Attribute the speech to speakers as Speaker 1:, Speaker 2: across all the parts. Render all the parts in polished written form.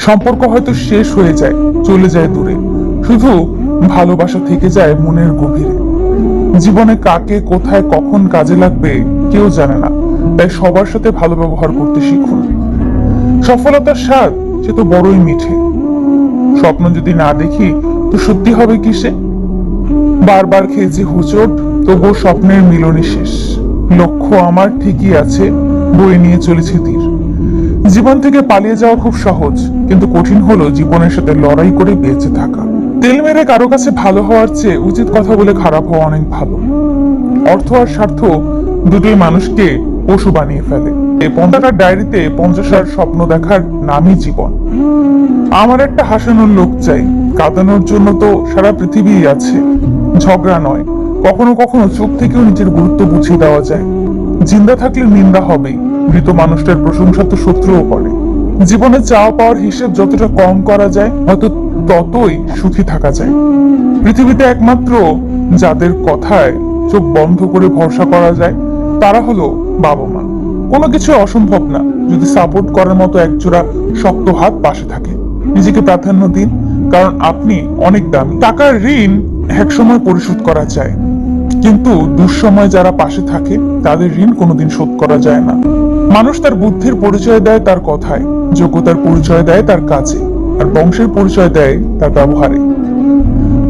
Speaker 1: সম্পর্ক হয়তো শেষ হয়ে যায়, চলে যায় দূরে, শুধু ভালোবাসা থেকে যায় মনের গভীরে। জীবনে কাকে কোথায় কখন কাজে লাগবে কেউ জানে না, তাই সবার সাথে ভালো ব্যবহার করতে শিখুন। সফলতার স্বাদ সে তো বড়ই মিঠে। স্বপ্ন যদি না দেখি তো সত্যি হবে কিসে? বারবার খেয়েছি হোঁচট, তবুও স্বপ্নের মিলনই শেষ। লক্ষ্য আমার ঠিকই আছে, বয়ে নিয়ে চলেছি তীর। জীবন থেকে পালিয়ে যাওয়া খুব সহজ, কিন্তু কঠিন হলো জীবনের সাথে লড়াই করে বেঁচে থাকা। তেল মেরে কারো কাছে ভালো হওয়ার চেয়ে উচিত কথা বলে খারাপ হওয়া অনেক ভালো। অর্থ আর স্বার্থ দুটোই মানুষকে পশু বানিয়ে ফেলে। এই 50টার ডায়েরিতে 50টা স্বপ্ন দেখার নামই জীবন। আমার একটা হাসানোর লোক চাই, কাঁদানোর জন্য তো সারা পৃথিবী আছে। ঝগড়া নয়, কখনো কখনো চোখ থেকেও নিজের গুরুত্ব বুঝিয়ে দেওয়া যায়। জিন্দা থাকলে নিন্দা হবেই, মৃত মানুষটার প্রশংসা তো শত্রুও করে। জীবনে চাওয়া পাওয়ার হিসেব যতটা কম করা যায়, হয়তো ততই সুখী থাকা যায়। পৃথিবীতে একমাত্র যাদের কথায় চোখ বন্ধ করে ভরসা করা যায় তারা হলো বাবা মা। কোনো কিছু অসম্ভব না যদি সাপোর্ট করার মতো একজোড়া শক্ত হাত পাশে থাকে। নিজেকে প্রাধান্য দিন, কারণ আপনি অনেক দামি। টাকার ঋণ একসময় পরিশোধ করা যায়, কিন্তু দুঃসময় যারা পাশে থাকে তাদের ঋণ কোনোদিন শোধ করা যায় না। মানুষ তার বুদ্ধির পরিচয় দেয় তার কথায়, যোগ্যতার পরিচয় দেয় তার কাজে, আর বংশের পরিচয় দেয় তার ব্যবহারে।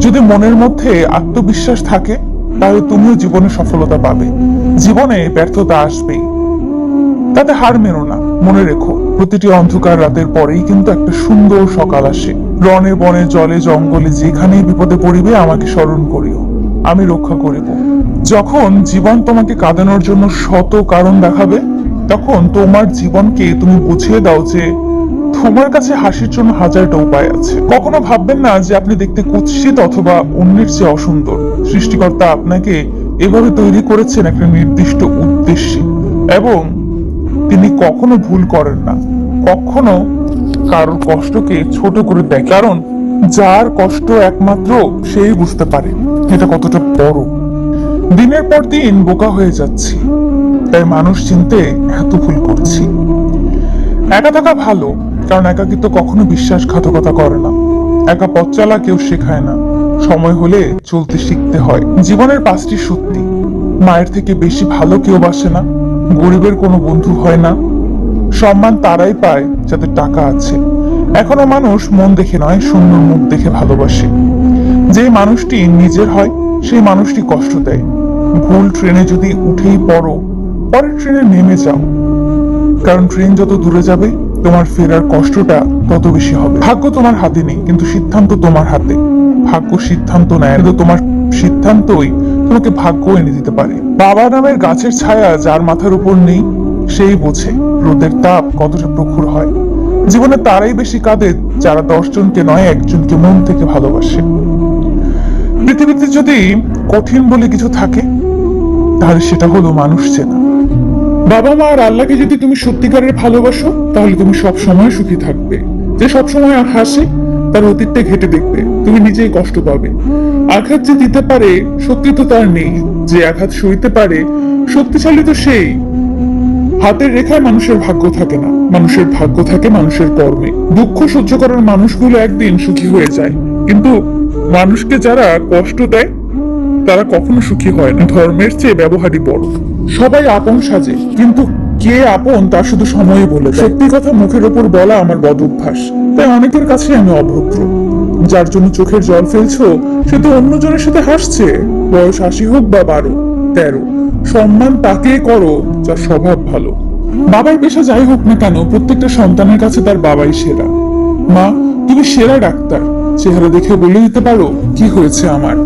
Speaker 1: যদি মনের মধ্যে আত্মবিশ্বাস থাকে তাহলে তুমিও জীবনে সফলতা পাবে। জীবনে ব্যর্থতা আসবেই, তাতে হার মেনো না। মনে রেখো, প্রতিটি অন্ধকার রাতের পরেই কিন্তু একটা সুন্দর সকাল আসে। রনে বনে জলে জঙ্গলে যেখানেই বিপদে পড়িবে আমাকে স্মরণ করিও, আমি রক্ষা করিব। যখন জীবন তোমাকে কাঁদানোর জন্য শত কারণ দেখাবে, তখন তোমার জীবনকে তুমি বুঝিয়ে দাও যে তোমার কাছে হাসির জন্য হাজারটা উপায় আছে। কখনো ভাববেন না যে আপনি দেখতে কুৎসিত অথবা অন্যের চেয়ে অসুন্দর। সৃষ্টিকর্তা আপনাকে এভাবে তৈরি করেছেন একটা নির্দিষ্ট উদ্দেশ্যে, এবং তিনি কখনো ভুল করেন না, কখনো কারোর কষ্টকে ছোট করে দেয়। কারণ যার কষ্ট একমাত্র সেই বুঝতে পারে এটা কতটা বড়। দিনের পর দিন বোকা হয়ে যাচ্ছি, তাই মানুষ চিনতে এত ভুল করছি। একা থাকা ভালো, কারণ একাকিত্ব কখনো বিশ্বাসঘাতকতা করে না। একা পথ চলা কেউ শেখায় না, সময় হলে চলতে শিখতে হয়। জীবনের 5টি সত্যি: মায়ের থেকে বেশি ভালো কেউ বাসে না, গরিবের কোনো বন্ধু হয় না, সম্মান তারাই পায় যাদের টাকা আছে, এখনো মানুষ মন দেখে নয় সুন্দর মুখ দেখে ভালোবাসে, যে মানুষটি নিজের হয় সেই মানুষটি কষ্ট দেয়। ভুল ট্রেনে যদি উঠেই পড়ো, পরের ট্রেনে নেমে যাও, কারণ ট্রেন যত দূরে যাবে তোমার ফেরার কষ্টটা তত বেশি হবে। ভাগ্য তোমার হাতে নেই, কিন্তু সিদ্ধান্ত তোমার হাতে। ভাগ্য সিদ্ধান্ত নেয়, কিন্তু তোমার সিদ্ধান্তই তোমাকে ভাগ্য এনে দিতে পারে। বাবা নামের গাছের ছায়া যার মাথার উপর নেই, সেই বোঝে রোদের তাপ কতটা প্রখর হয়। জীবনে তারাই বেশি কাঁদে যারা 10 জনকে নয় একজনকে মন থেকে ভালোবাসে। পৃথিবীতে যদি কঠিন বলে কিছু থাকে তাহলে সেটা হলো মানুষ চেনা। বাবা মা আর আল্লাহকে যদি তুমি সত্যিকারের ভালোবাসো তাহলে তুমি সব সময় সুখী থাকবে। যে সব সময় হাসে তার অতীতটা ঘেটে দেখবে, তুমি নিজেই কষ্ট পাবে। আঘাত যে দিতে পারে শক্তি তো তার নেই, যে আঘাত সইতে পারে শক্তিশালী তো সেই। হাতের রেখায় মানুষের ভাগ্য থাকে না, মানুষের ভাগ্য থাকে মানুষের কর্মে। দুঃখ সহ্য করার মানুষগুলো একদিন সুখী হয়ে যায়, কিন্তু মানুষকে যারা কষ্ট দেয় তারা কখনো সুখী হয় না। ধর্মের চেয়ে ব্যবহারই বড়। সবাই আপন সাজে, কিন্তু কে আপন তা শুধু সময়ে বলে দেয়। সত্যি কথা মুখের ওপর বলা আমার বদ অভ্যাস, তাই অনেকের কাছে আমি অভদ্র। যার জন্য চোখের জল ফেলছো সে তো অন্যজনের সাথে হাসছে। বয়স 80 হোক বা 12, 13, সম্মান তাকে করো যার স্বভাব ভালো। বাবার পেশা যাই হোক না কেন, প্রত্যেকটা সন্তানের কাছে তার বাবাই সেরা। মা, তুমি সেরা ডাক্তার, চেহারা দেখে বলে দিতে পারো কি হয়েছে আমার।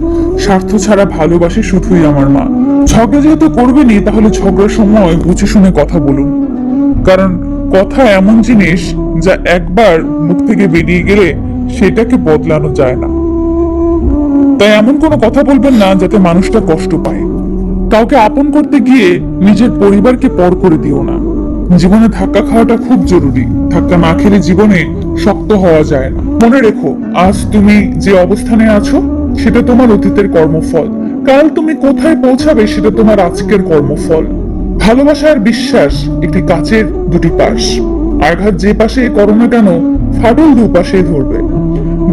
Speaker 1: স্বার্থ ছাড়া ভালোবাসে শুধুই আমার মা। ঝগড়া যেহেতু করবেনি, তাহলে ঝগড়ার সময় বুঝে শুনে কথা বলুন, কারণ কথা এমন জিনিস যা একবার মুখ থেকে বেরিয়ে গেলে সেটাকে বদলানো যায় না। তাই এমন কোনো কথা বলবেন না যাতে মানুষটা কষ্ট পায়। কাউকে আপন করতে গিয়ে নিজের পরিবারকে পর করে দিও না। জীবনে ধাক্কা খাওয়াটা খুব জরুরি, ধাক্কা না খেলে জীবনে শক্ত হওয়া যায় না। মনে রেখো, আজ তুমি যে অবস্থানে আছো সেটা তোমার অতীতের কর্মফল। কাল তুমি কোথায় পৌঁছাবে সেটা তোমার আজকের কর্মফল। ভালোবাসা আর বিশ্বাস একটি কাচের দুটি পাশ। আঘাত যে পাশে করো না কেন ফাটল দুপাশেই ধরবে।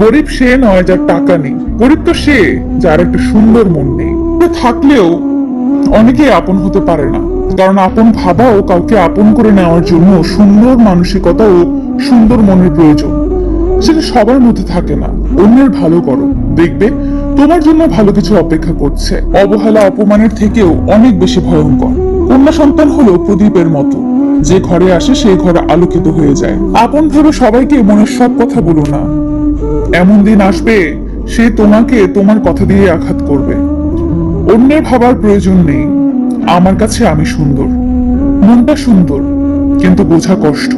Speaker 1: গরিব সে নয় যার টাকা নেই, গরিব তো সে যার একটা সুন্দর মন নেই। থাকলেও অনেকেই আপন হতে পারে না, কারণ আপন ভাবা ও কাউকে আপন করে নেওয়ার জন্য সুন্দর মানসিকতা ও সুন্দর মনের প্রয়োজন। সেটা সবার মধ্যে থাকে না। অন্যের ভালো করো, দেখবে তোমার জন্য ভালো কিছু অপেক্ষা করছে। অবহেলা অপমানের থেকেও অনেক বেশি ভয়ঙ্কর। কন্যা সন্তান হলো প্রদীপের মতো, যে ঘরে আসে সেই ঘরে আলোকিত হয়ে যায়। আপন ভেবে সবাইকে মনের সব কথা বলো না, এমন দিন আসবে সে তোমাকে তোমার কথা দিয়ে আঘাত করবে। অন্যের ভাবার প্রয়োজন নেই, আমার কাছে আমি সুন্দর। মনটা সুন্দর কিন্তু বোঝা কষ্ট,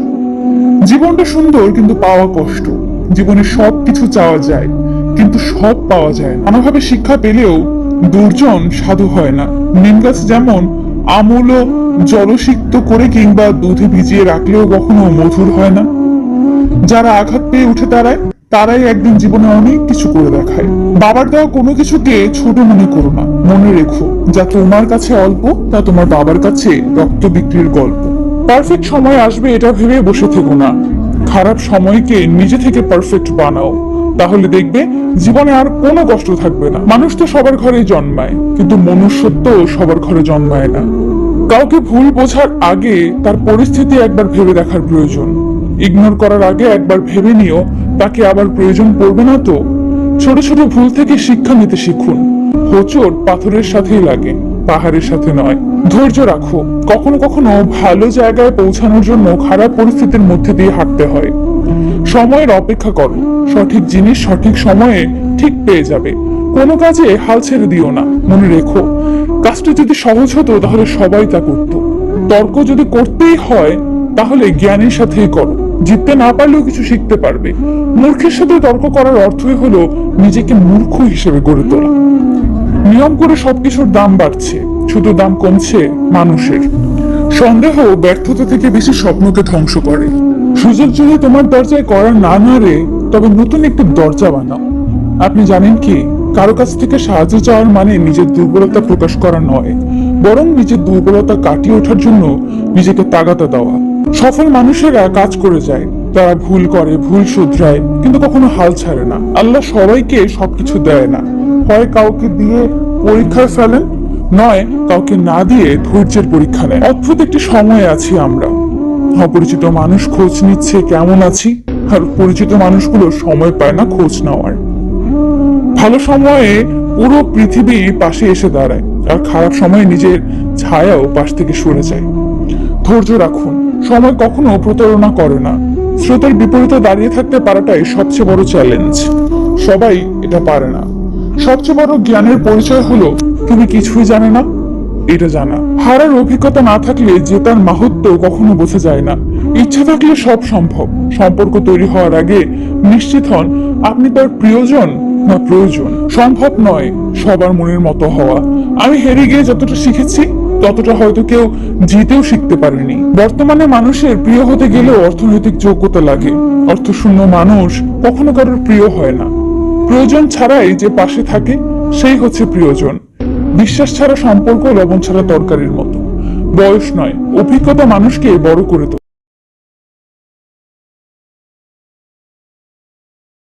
Speaker 1: জীবনটা সুন্দর কিন্তু পাওয়া কষ্ট। জীবনে সব কিছু চাওয়া যায় কিন্তু সব পাওয়া যায় না। নানাভাবে শিক্ষা পেলেও দুর্জন সাধু হয় না। নিম গাছ যেমন আমূল জলসিক্ত করে কিংবা দুধে ভিজিয়ে রাখলেও কখনো মধুর হয় না। যারা আঘাত পেয়ে উঠে দাঁড়ায় তারাই একদিন জীবনে অনেক কিছু করে দেখায়। বাবার দেওয়া কোনো কিছুকে ছোট মনে করো না। মনে রেখো, যা তোমার কাছে অল্প তা তোমার বাবার কাছে রক্ত বিক্রির গল্প। পারফেক্ট সময় আসবে এটা ভেবে বসে থেকো না, খারাপ সময়কে নিজে থেকে পারফেক্ট বানাও। তাহলে দেখবে জীবনে আর কোনো কষ্ট থাকবে না। মানুষ তো সবার ঘরে জন্মায়, কিন্তু মনুষ্যত্ব সবার ঘরে জন্মায় না। কাউকে ভুল বোঝার আগে তার পরিস্থিতি একবার ভেবে দেখার প্রয়োজন। ইগনোর করার আগে একবার ভেবে নিও তাকে আবার প্রয়োজন পড়বে না তো। ছোট ছোট ভুল থেকে শিক্ষা নিতে শিখুন। হোঁচট পাথরের সাথেই লাগে, পাহাড়ের সাথে নয়। ধৈর্য রাখো, কখনো কখনো ভালো জায়গায় পৌঁছানোর জন্য খারাপ পরিস্থিতির মধ্যে দিয়ে হাঁটতে হয়। সময়ের অপেক্ষা করো, সঠিক জিনিস সঠিক সময়ে ঠিক পেয়ে যাবে। কোনো কাজে হাল ছেড়ে দিও না। মনে রেখো, কাজটা যদি সহজ হতো তাহলে সবাই তা করত। তর্ক যদি করতেই হয় তাহলে জ্ঞানের সাথেই করো। জিততে না পারলেও কিছু শিখতে পারবে। মূর্খের সাথে তর্ক করার অর্থই হলো নিজেকে মূর্খ হিসেবে গড়ে তোলা। নিয়ম করে সবকিছুর দাম বাড়ছে, শুধু দাম কমছে মানুষের। সন্দেহ ব্যর্থতা থেকে বেশি স্বপ্নকে ধ্বংস করে। সুযোগ যদি তোমার দরজায় করা না নাড়ে তবে নতুন একটি দরজা বানাও। আপনি জানেন কি, কারো কাছ থেকে সাহায্য চাওয়ার মানে নিজের দুর্বলতা প্রকাশ করা নয়, বরং নিজের দুর্বলতা কাটিয়ে ওঠার জন্য নিজেকে তাগাদা দেওয়া। সফল মানুষেরা কাজ করে যায়, তারা ভুল করে, ভুল শুধরায়, কিন্তু কখনো হাল ছাড়ে না। আল্লাহ সবাইকে সবকিছু দেয় না, হয় কাউকে দিয়ে পরীক্ষায় ফেলেন, নয় কাউকে না দিয়ে ধৈর্যের পরীক্ষা নেয়। অদ্ভুত একটি সময়ে আছি আমরা। অপরিচিত মানুষ খোঁজ নিচ্ছে কেমন আছি, আর পরিচিত মানুষগুলো সময় পায় না খোঁজ নেওয়ার। ভালো সময়ে পুরো পৃথিবী পাশে এসে দাঁড়ায়, আর খারাপ সময়ে নিজের ছায়াও পাশ থেকে সরে যায়। ধৈর্য রাখুন, সময় কখনো প্রতারণা করে না। স্রোতের বিপরীতে দাঁড়িয়ে থাকতে পারাটাই সবচেয়ে বড় চ্যালেঞ্জ। সবাই এটা পারে না। সবচেয়ে বড় জ্ঞানের পরিচয় হলো তুমি কিছুই জানে না এটা জানা। হারার অভিজ্ঞতা না থাকলে জেতার মাহাত্ম্য কখনো বোঝা যায় না। ইচ্ছা থাকলে সব সম্ভব। সম্পর্ক তৈরি হওয়ার আগে নিশ্চিত হন আপনি তার প্রিয়জন না প্রয়োজন। সম্ভব নয় সবার মনের মতো হওয়া। আমি হেরে গিয়ে যতটা শিখেছি ততটা হয়তো কেউ জিতেও শিখতে পারেনি। বর্তমানে মানুষের প্রিয় হতে গেলেও অর্থনৈতিক যোগ্যতা লাগে। অর্থশূন্য মানুষ কখনো কারোর প্রিয় হয় না। প্রয়োজন ছাড়াই যে পাশে থাকে সেই হচ্ছে প্রিয়জন। বিশ্বাস ছাড়া সম্পর্ক লবণ ছাড়া তরকারির মতো। বয়স নয়, অভিজ্ঞতা মানুষকে বড় করে তোলে।